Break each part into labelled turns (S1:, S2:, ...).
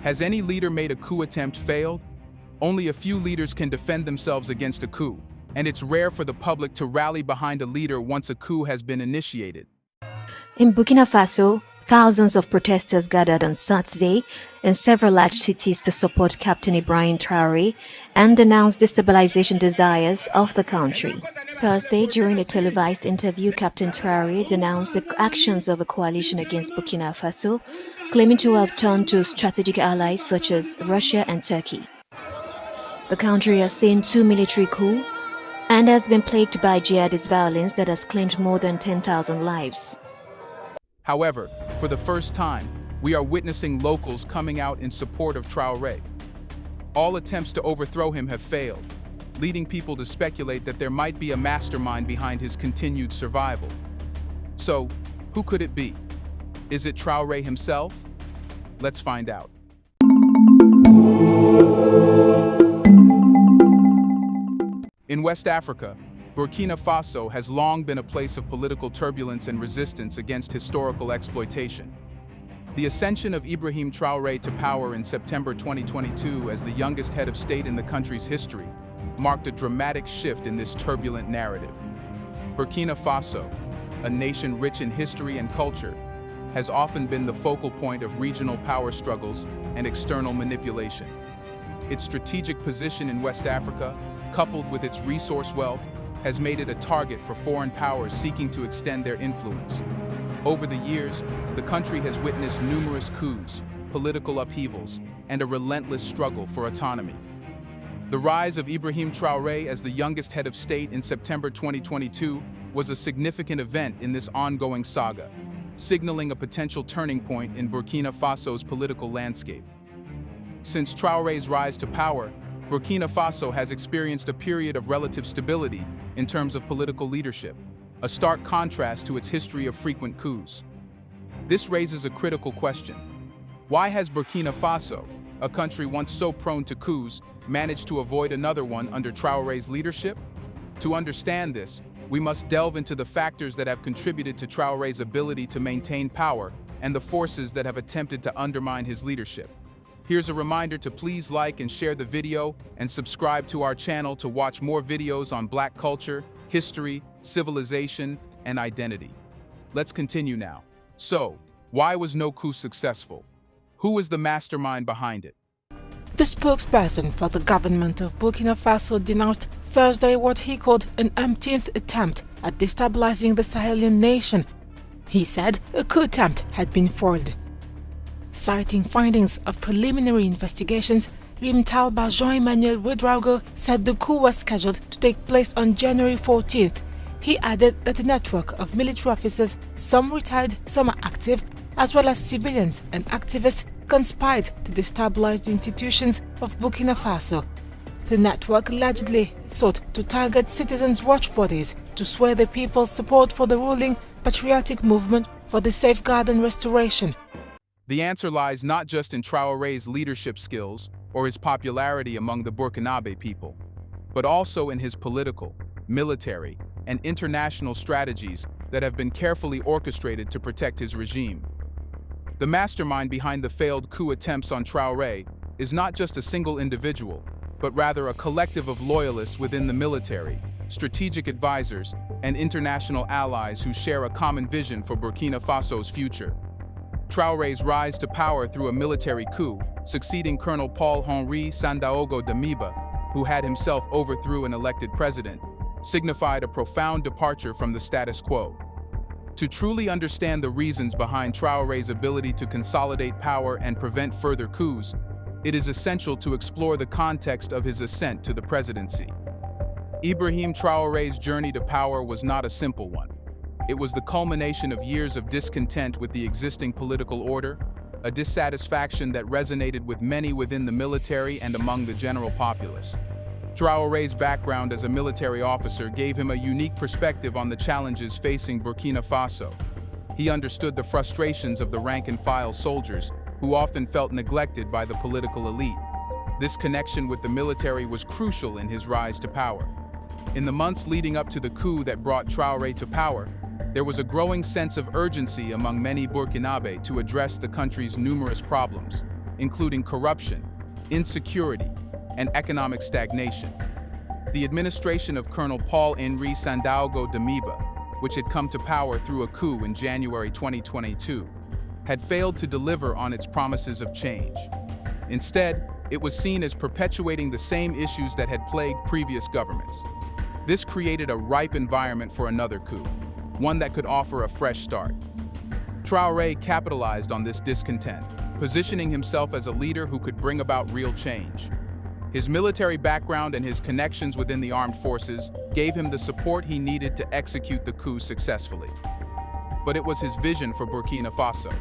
S1: Has any leader made a coup attempt failed? Only a few leaders can defend themselves against a coup, and it's rare for the public to rally behind a leader once a coup has been initiated.
S2: In Burkina Faso, thousands of protesters gathered on Saturday in several large cities to support Captain Ibrahim Traore and denounce destabilization desires of the country. Thursday, during a televised interview, Captain Traore denounced the actions of a coalition against Burkina Faso, claiming to have turned to strategic allies such as Russia and Turkey. The country has seen 2 military coups and has been plagued by jihadist violence that has claimed more than 10,000 lives.
S1: However, for the first time, we are witnessing locals coming out in support of Traore. All attempts to overthrow him have failed, leading people to speculate that there might be a mastermind behind his continued survival. So, who could it be? Is it Traore himself? Let's find out. In West Africa, Burkina Faso has long been a place of political turbulence and resistance against historical exploitation. The ascension of Ibrahim Traore to power in September 2022 as the youngest head of state in the country's history marked a dramatic shift in this turbulent narrative. Burkina Faso, a nation rich in history and culture, has often been the focal point of regional power struggles and external manipulation. Its strategic position in West Africa, coupled with its resource wealth, has made it a target for foreign powers seeking to extend their influence. Over the years, the country has witnessed numerous coups, political upheavals, and a relentless struggle for autonomy. The rise of Ibrahim Traore as the youngest head of state in September 2022 was a significant event in this ongoing saga, signaling a potential turning point in Burkina Faso's political landscape. Since Traore's rise to power, Burkina Faso has experienced a period of relative stability in terms of political leadership, a stark contrast to its history of frequent coups. This raises a critical question. Why has Burkina Faso, a country once so prone to coups, managed to avoid another one under Traore's leadership? To understand this, we must delve into the factors that have contributed to Traore's ability to maintain power and the forces that have attempted to undermine his leadership. Here's a reminder to please like and share the video and subscribe to our channel to watch more videos on Black culture, history, civilization, and identity. Let's continue now. So, why was no coup successful? Who is the mastermind behind it?
S3: The spokesperson for the government of Burkina Faso denounced Thursday what he called an umpteenth attempt at destabilizing the Sahelian nation. He said a coup attempt had been foiled. Citing findings of preliminary investigations, Rimtalba Jean-Emmanuel Ouedraogo said the coup was scheduled to take place on January 14th. He added that a network of military officers, some retired, some are active, as well as civilians and activists, conspired to destabilize the institutions of Burkina Faso. The network allegedly sought to target citizens' watch bodies to sway the people's support for the ruling patriotic movement for the safeguard and restoration.
S1: The answer lies not just in Traore's leadership skills or his popularity among the Burkinabe people, but also in his political, military, and international strategies that have been carefully orchestrated to protect his regime. The mastermind behind the failed coup attempts on Traore is not just a single individual, but rather a collective of loyalists within the military, strategic advisors, and international allies who share a common vision for Burkina Faso's future. Traore's rise to power through a military coup, succeeding Colonel Paul-Henri Sandaogo Damiba, who had himself overthrew an elected president, signified a profound departure from the status quo. To truly understand the reasons behind Traore's ability to consolidate power and prevent further coups, it is essential to explore the context of his ascent to the presidency. Ibrahim Traore's journey to power was not a simple one. It was the culmination of years of discontent with the existing political order, a dissatisfaction that resonated with many within the military and among the general populace. Traore's background as a military officer gave him a unique perspective on the challenges facing Burkina Faso. He understood the frustrations of the rank-and-file soldiers, who often felt neglected by the political elite. This connection with the military was crucial in his rise to power. In the months leading up to the coup that brought Traore to power, there was a growing sense of urgency among many Burkinabe to address the country's numerous problems. including corruption, insecurity, and economic stagnation. The administration of Colonel Paul-Henri Sandaogo Damiba, which had come to power through a coup in January 2022, had failed to deliver on its promises of change. Instead, it was seen as perpetuating the same issues that had plagued previous governments. This created a ripe environment for another coup, one that could offer a fresh start. Traore capitalized on this discontent, positioning himself as a leader who could bring about real change. His military background and his connections within the armed forces gave him the support he needed to execute the coup successfully. But it was his vision for Burkina Faso,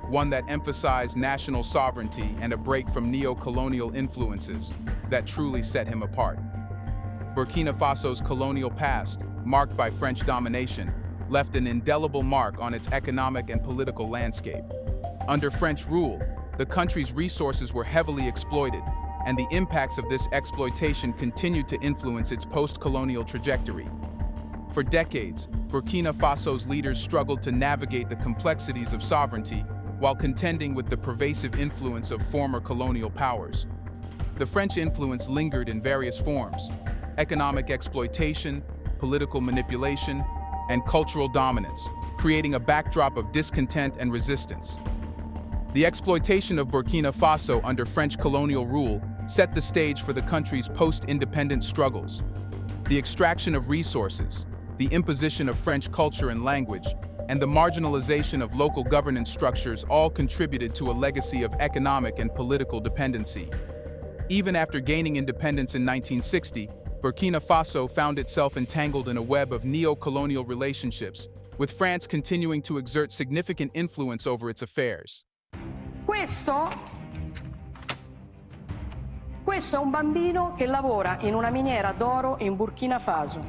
S1: one that emphasized national sovereignty and a break from neo-colonial influences, that truly set him apart. Burkina Faso's colonial past, marked by French domination, left an indelible mark on its economic and political landscape. Under French rule, the country's resources were heavily exploited, and the impacts of this exploitation continued to influence its post-colonial trajectory. For decades, Burkina Faso's leaders struggled to navigate the complexities of sovereignty while contending with the pervasive influence of former colonial powers. The French influence lingered in various forms: economic exploitation, political manipulation, and cultural dominance, creating a backdrop of discontent and resistance. The exploitation of Burkina Faso under French colonial rule set the stage for the country's post-independence struggles. The extraction of resources, the imposition of French culture and language, and the marginalization of local governance structures all contributed to a legacy of economic and political dependency. Even after gaining independence in 1960, Burkina Faso found itself entangled in a web of neo-colonial relationships, with France continuing to exert significant influence over its affairs.
S4: Questo è un bambino che lavora in una miniera d'oro in Burkina Faso.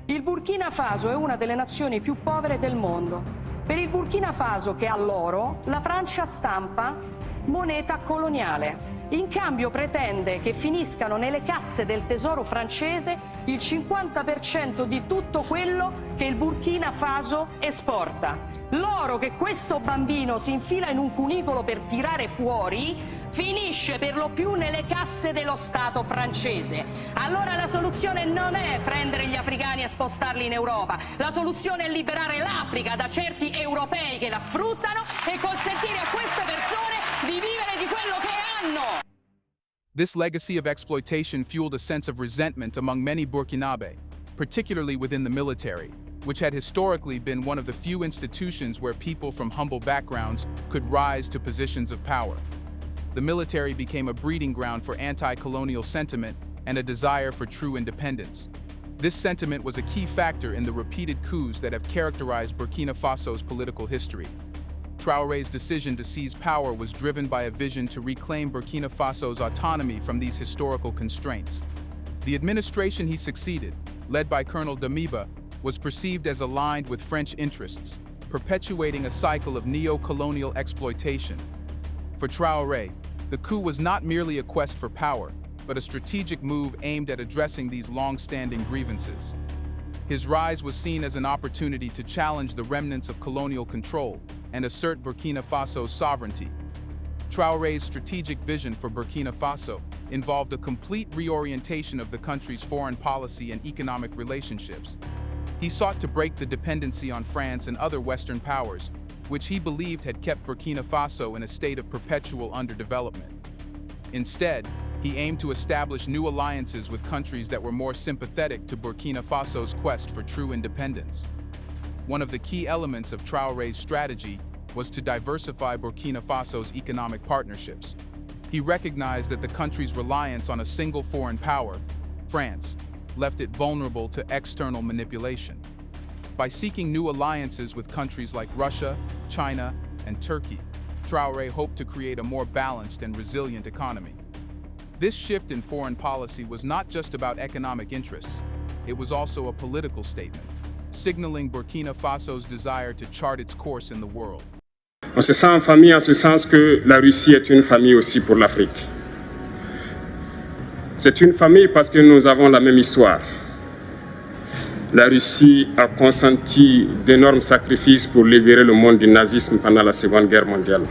S4: Il Burkina Faso è una delle nazioni più povere del mondo. Per il Burkina Faso, che ha l'oro, la Francia stampa moneta coloniale. In cambio pretende che finiscano nelle casse del tesoro francese il 50% di tutto quello che il Burkina Faso esporta. L'oro che questo bambino si infila in un cunicolo per tirare fuori finisce per lo più nelle casse dello Stato francese. Allora la soluzione non è prendere gli africani e spostarli in Europa. La soluzione è liberare l'Africa da certi europei che la sfruttano e consentire a queste persone di vivere di quello che hanno.
S1: This legacy of exploitation fueled a sense of resentment among many Burkinabe, particularly within the military, which had historically been one of the few institutions where people from humble backgrounds could rise to positions of power. The military became a breeding ground for anti-colonial sentiment and a desire for true independence. This sentiment was a key factor in the repeated coups that have characterized Burkina Faso's political history. Traore's decision to seize power was driven by a vision to reclaim Burkina Faso's autonomy from these historical constraints. The administration he succeeded, led by Colonel Damiba, was perceived as aligned with French interests, perpetuating a cycle of neo-colonial exploitation. For Traore, the coup was not merely a quest for power, but a strategic move aimed at addressing these long-standing grievances. His rise was seen as an opportunity to challenge the remnants of colonial control and assert Burkina Faso's sovereignty. Traore's strategic vision for Burkina Faso involved a complete reorientation of the country's foreign policy and economic relationships. He sought to break the dependency on France and other Western powers, which he believed had kept Burkina Faso in a state of perpetual underdevelopment. Instead, he aimed to establish new alliances with countries that were more sympathetic to Burkina Faso's quest for true independence. One of the key elements of Traore's strategy was to diversify Burkina Faso's economic partnerships. He recognized that the country's reliance on a single foreign power, France, left it vulnerable to external manipulation. By seeking new alliances with countries like Russia, China, and Turkey, Traore hoped to create a more balanced and resilient economy. This shift in foreign policy was not just about economic interests, it was also a political statement, signaling Burkina Faso's desire to chart its course in the world.
S5: On se sent en famille en ce sens que la Russie est une famille aussi pour l'Afrique. C'est une famille parce que nous avons la même histoire. La Russie a consenti d'énormes sacrifices pour libérer le monde du nazisme pendant la Seconde Guerre mondiale.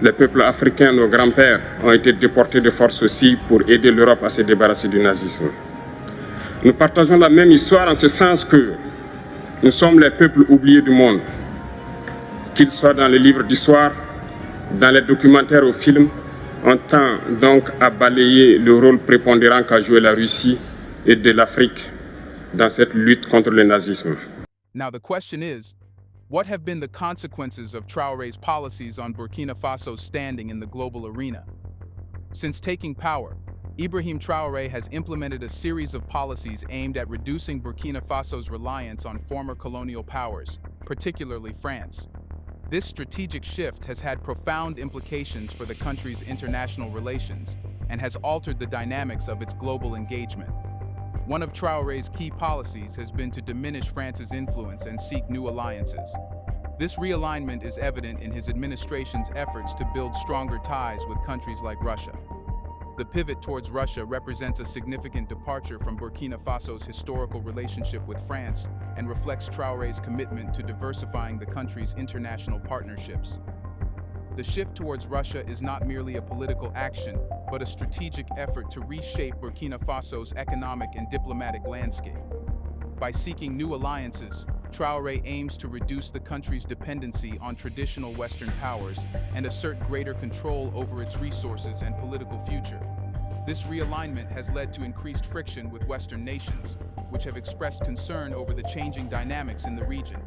S5: Les peuples africains, nos grands-pères, ont été déportés de force aussi pour aider l'Europe à se débarrasser du nazisme. Nous partageons la même histoire en ce sens que nous sommes les peuples oubliés du monde. Qu'ils soient dans les livres d'histoire, dans les documentaires ou films, on tend donc à balayer le rôle prépondérant qu'a joué la Russie et de l'Afrique dans cette lutte contre le nazisme.
S1: Now the question is, what have been the consequences of Traore's policies on Burkina Faso's standing in the global arena? Since taking power, Ibrahim Traore has implemented a series of policies aimed at reducing Burkina Faso's reliance on former colonial powers, particularly France. This strategic shift has had profound implications for the country's international relations and has altered the dynamics of its global engagement. One of Traore's key policies has been to diminish France's influence and seek new alliances. This realignment is evident in his administration's efforts to build stronger ties with countries like Russia. The pivot towards Russia represents a significant departure from Burkina Faso's historical relationship with France and reflects Traore's commitment to diversifying the country's international partnerships. The shift towards Russia is not merely a political action, but a strategic effort to reshape Burkina Faso's economic and diplomatic landscape. By seeking new alliances, Traore aims to reduce the country's dependency on traditional Western powers and assert greater control over its resources and political future. This realignment has led to increased friction with Western nations, which have expressed concern over the changing dynamics in the region.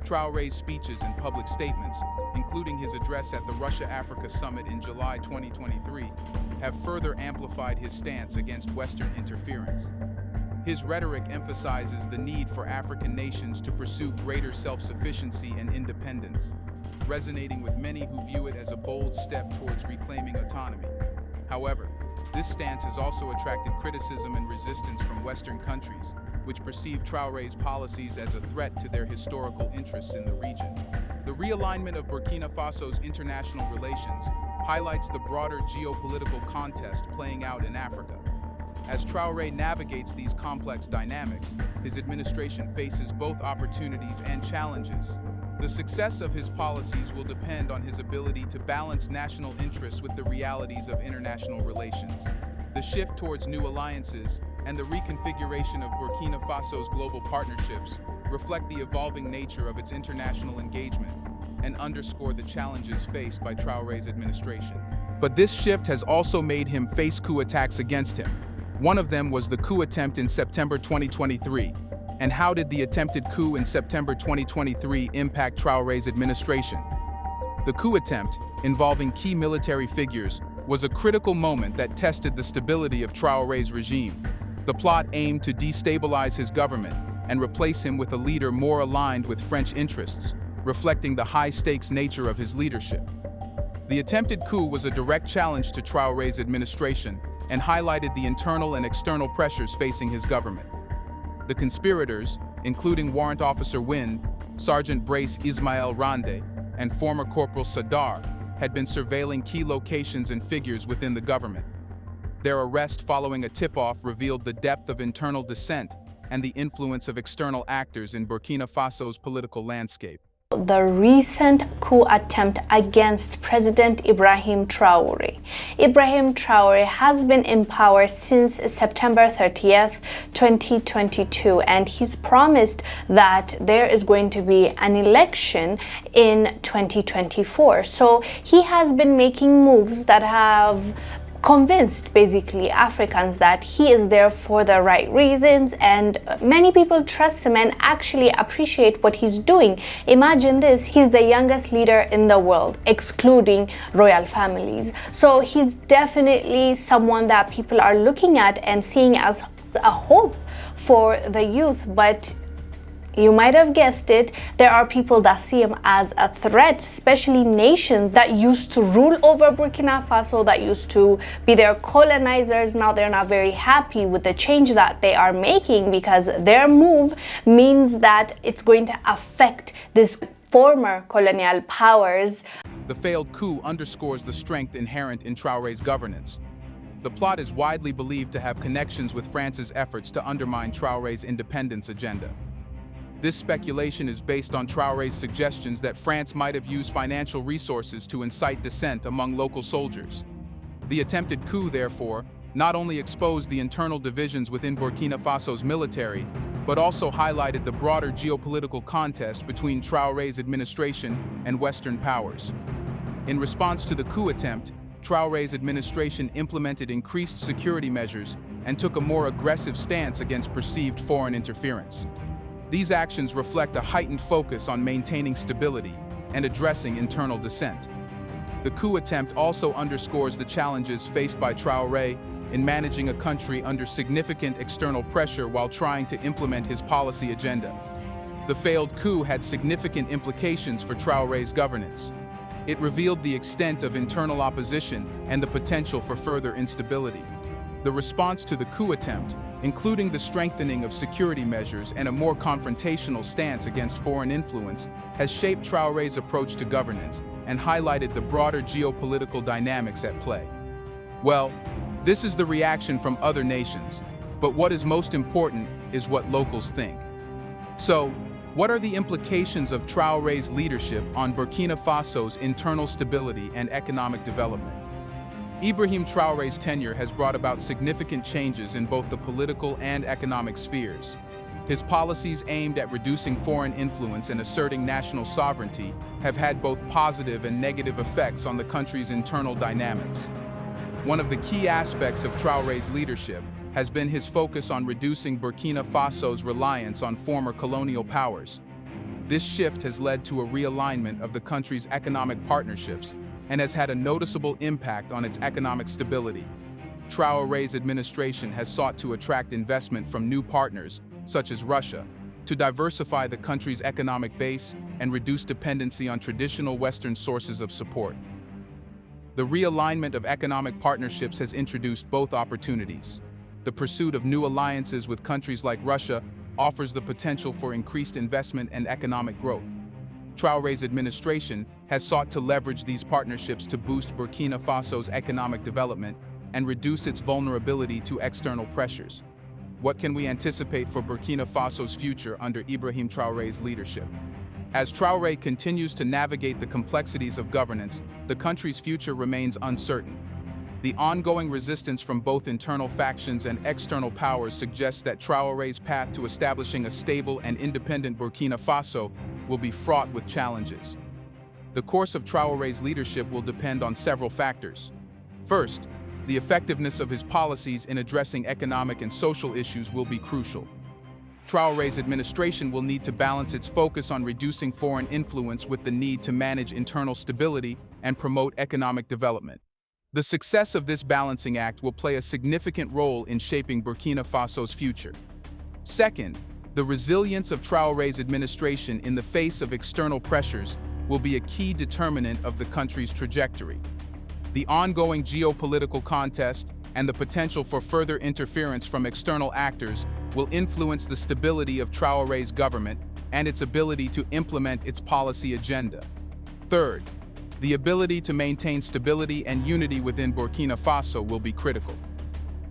S1: Traore's speeches and public statements, including his address at the Russia-Africa Summit in July 2023, have further amplified his stance against Western interference. His rhetoric emphasizes the need for African nations to pursue greater self-sufficiency and independence, resonating with many who view it as a bold step towards reclaiming autonomy. However, this stance has also attracted criticism and resistance from Western countries, which perceive Traore's policies as a threat to their historical interests in the region. The realignment of Burkina Faso's international relations highlights the broader geopolitical contest playing out in Africa. As Traore navigates these complex dynamics, his administration faces both opportunities and challenges. The success of his policies will depend on his ability to balance national interests with the realities of international relations. The shift towards new alliances and the reconfiguration of Burkina Faso's global partnerships reflect the evolving nature of its international engagement and underscore the challenges faced by Traore's administration. But this shift has also made him face coup attacks against him. One of them was the coup attempt in September 2023. And how did the attempted coup in September 2023 impact Traore's administration? The coup attempt, involving key military figures, was a critical moment that tested the stability of Traore's regime. The plot aimed to destabilize his government and replace him with a leader more aligned with French interests, reflecting the high-stakes nature of his leadership. The attempted coup was a direct challenge to Traore's administration and highlighted the internal and external pressures facing his government. The conspirators, including Warrant Officer Wind, Sergeant Brace Ismail Rande, and former Corporal Sadar, had been surveilling key locations and figures within the government. Their arrest following a tip-off revealed the depth of internal dissent and the influence of external actors in Burkina Faso's political landscape.
S6: The recent coup attempt against President Ibrahim Traore. Ibrahim Traore has been in power since September 30th, 2022, and he's promised that there is going to be an election in 2024. So he has been making moves that have convinced basically Africans that he is there for the right reasons, and many people trust him and actually appreciate what he's doing. Imagine this, he's the youngest leader in the world, excluding royal families. So he's definitely someone that people are looking at and seeing as a hope for the youth. But you might have guessed it, there are people that see him as a threat, especially nations that used to rule over Burkina Faso, that used to be their colonizers. Now they're not very happy with the change that they are making, because their move means that it's going to affect these former colonial powers.
S1: The failed coup underscores the strength inherent in Traore's governance. The plot is widely believed to have connections with France's efforts to undermine Traore's independence agenda. This speculation is based on Traore's suggestions that France might have used financial resources to incite dissent among local soldiers. The attempted coup, therefore, not only exposed the internal divisions within Burkina Faso's military, but also highlighted the broader geopolitical contest between Traore's administration and Western powers. In response to the coup attempt, Traore's administration implemented increased security measures and took a more aggressive stance against perceived foreign interference. These actions reflect a heightened focus on maintaining stability and addressing internal dissent. The coup attempt also underscores the challenges faced by Traore in managing a country under significant external pressure while trying to implement his policy agenda. The failed coup had significant implications for Traore's governance. It revealed the extent of internal opposition and the potential for further instability. The response to the coup attempt, including the strengthening of security measures and a more confrontational stance against foreign influence, has shaped Traore's approach to governance and highlighted the broader geopolitical dynamics at play. Well, this is the reaction from other nations, but what is most important is what locals think. So, what are the implications of Traore's leadership on Burkina Faso's internal stability and economic development? Ibrahim Traore's tenure has brought about significant changes in both the political and economic spheres. His policies aimed at reducing foreign influence and asserting national sovereignty have had both positive and negative effects on the country's internal dynamics. One of the key aspects of Traore's leadership has been his focus on reducing Burkina Faso's reliance on former colonial powers. This shift has led to a realignment of the country's economic partnerships and has had a noticeable impact on its economic stability. Traore's administration has sought to attract investment from new partners, such as Russia, to diversify the country's economic base and reduce dependency on traditional Western sources of support. The realignment of economic partnerships has introduced both opportunities. The pursuit of new alliances with countries like Russia offers the potential for increased investment and economic growth. Traore's administration has sought to leverage these partnerships to boost Burkina Faso's economic development and reduce its vulnerability to external pressures. What can we anticipate for Burkina Faso's future under Ibrahim Traore's leadership? As Traore continues to navigate the complexities of governance, the country's future remains uncertain. The ongoing resistance from both internal factions and external powers suggests that Traore's path to establishing a stable and independent Burkina Faso will be fraught with challenges. The course of Traore's leadership will depend on several factors. First, the effectiveness of his policies in addressing economic and social issues will be crucial. Traore's administration will need to balance its focus on reducing foreign influence with the need to manage internal stability and promote economic development. The success of this balancing act will play a significant role in shaping Burkina Faso's future. Second, the resilience of Traore's administration in the face of external pressures will be a key determinant of the country's trajectory. The ongoing geopolitical contest and the potential for further interference from external actors will influence the stability of Traore's government and its ability to implement its policy agenda. Third, the ability to maintain stability and unity within Burkina Faso will be critical.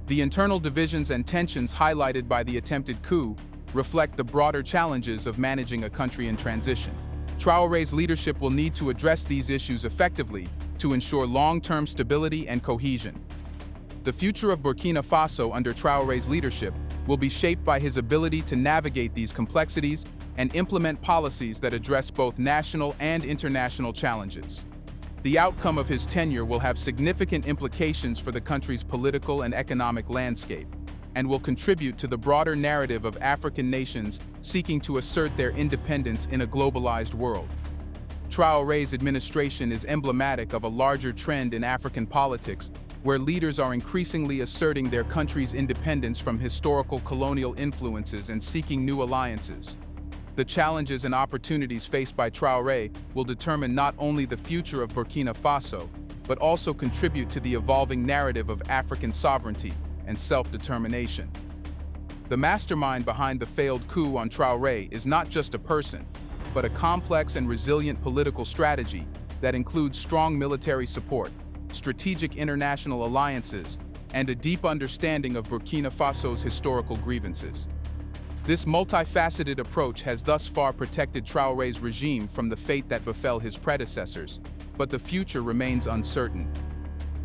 S1: The internal divisions and tensions highlighted by the attempted coup reflect the broader challenges of managing a country in transition. Traore's leadership will need to address these issues effectively to ensure long-term stability and cohesion. The future of Burkina Faso under Traore's leadership will be shaped by his ability to navigate these complexities and implement policies that address both national and international challenges. The outcome of his tenure will have significant implications for the country's political and economic landscape, and will contribute to the broader narrative of African nations seeking to assert their independence in a globalized world. Traore's administration is emblematic of a larger trend in African politics, where leaders are increasingly asserting their country's independence from historical colonial influences and seeking new alliances. The challenges and opportunities faced by Traore will determine not only the future of Burkina Faso, but also contribute to the evolving narrative of African sovereignty and self-determination. The mastermind behind the failed coup on Traore is not just a person, but a complex and resilient political strategy that includes strong military support, strategic international alliances, and a deep understanding of Burkina Faso's historical grievances. This multifaceted approach has thus far protected Traore's regime from the fate that befell his predecessors, but the future remains uncertain.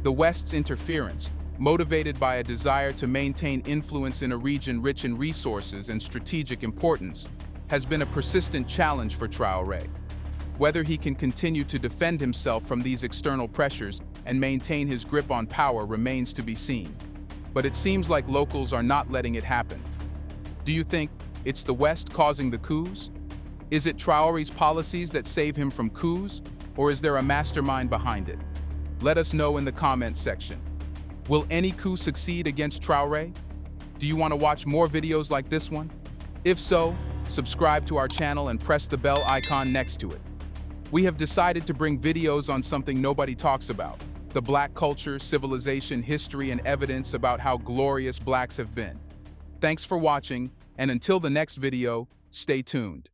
S1: The West's interference, motivated by a desire to maintain influence in a region rich in resources and strategic importance, has been a persistent challenge for Traore. Whether he can continue to defend himself from these external pressures and maintain his grip on power remains to be seen. But it seems like locals are not letting it happen. Do you think it's the West causing the coups? Is it Traore's policies that save him from coups, or is there a mastermind behind it? Let us know in the comments section. Will any coup succeed against Traore? Do you want to watch more videos like this one? If so, subscribe to our channel and press the bell icon next to it. We have decided to bring videos on something nobody talks about: the Black culture, civilization, history, and evidence about how glorious Blacks have been. Thanks for watching, and until the next video, stay tuned.